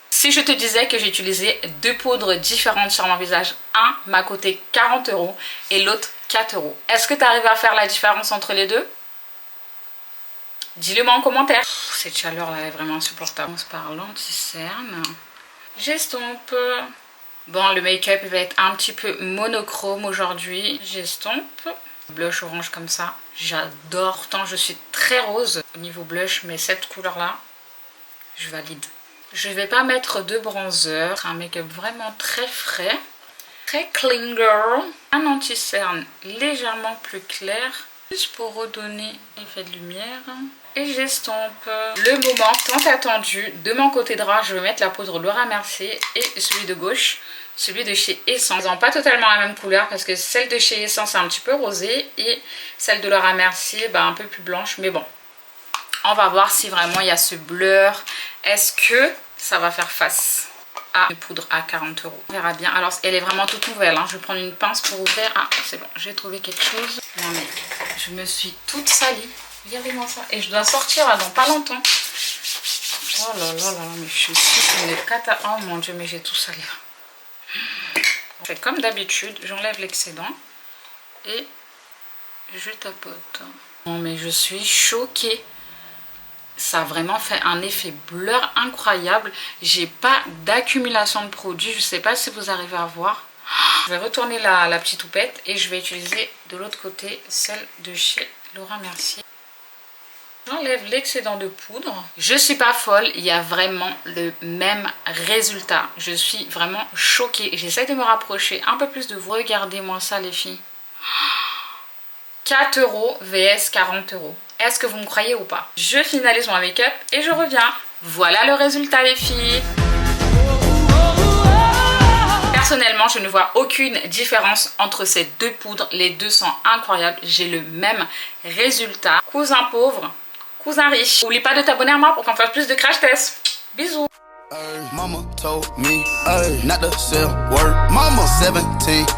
Si je te disais que j'ai utilisé 2 poudres différentes sur mon visage, un m'a coûté 40 € et l'autre 4 €. Est-ce que tu arrives à faire la différence entre les deux? Dis-le moi en commentaire. Cette chaleur là est vraiment insupportable. On commence par l'anti-cerne. J'estompe. Bon, le make-up va être un petit peu monochrome aujourd'hui. J'estompe. Blush orange comme ça. J'adore. Pourtant, je suis très rose au niveau blush, mais cette couleur là, je valide. Je vais pas mettre de bronzer. C'est un make-up vraiment très frais. Très clean girl. Un anti-cerne légèrement plus clair. Juste pour redonner effet de lumière. Et j'estompe. Le moment tant attendu. De mon côté droit, je vais mettre la poudre Laura Mercier. Et celui de gauche, celui de chez Essence. Ils n'ont pas totalement la même couleur parce que celle de chez Essence est un petit peu rosée. Et celle de Laura Mercier, un peu plus blanche. Mais bon, on va voir si vraiment il y a ce blur. Est-ce que ça va faire face à une poudre à 40 €? On verra bien. Alors, elle est vraiment toute nouvelle. Hein. Je vais prendre une pince pour ouvrir. Ah, c'est bon, j'ai trouvé quelque chose. Non, mais je me suis toute salie. Regardez-moi ça. Et je dois sortir là dans pas longtemps. Oh là là là, mais je suis une cata. Oh mon dieu, mais j'ai tout sali. Je fais comme d'habitude. J'enlève l'excédent. Et je tapote. Non, mais je suis choquée. Ça a vraiment fait un effet blur incroyable. J'ai pas d'accumulation de produits. Je sais pas si vous arrivez à voir. Je vais retourner la petite houppette et je vais utiliser de l'autre côté celle de chez Laura Mercier. J'enlève l'excédent de poudre. Je suis pas folle, il y a vraiment le même résultat. Je suis vraiment choquée. J'essaie de me rapprocher un peu plus de vous. Regardez-moi ça les filles. 4 € vs 40 €. Est-ce que vous me croyez ou pas? Je finalise mon make-up et je reviens. Voilà le résultat les filles. Personnellement, je ne vois aucune différence entre ces 2 poudres. Les deux sont incroyables. J'ai le même résultat. Cousin pauvre, cousin riche. N'oublie pas de t'abonner à moi pour qu'on fasse plus de crash tests. Bisous. Mama told me not to sell word. Mama 17.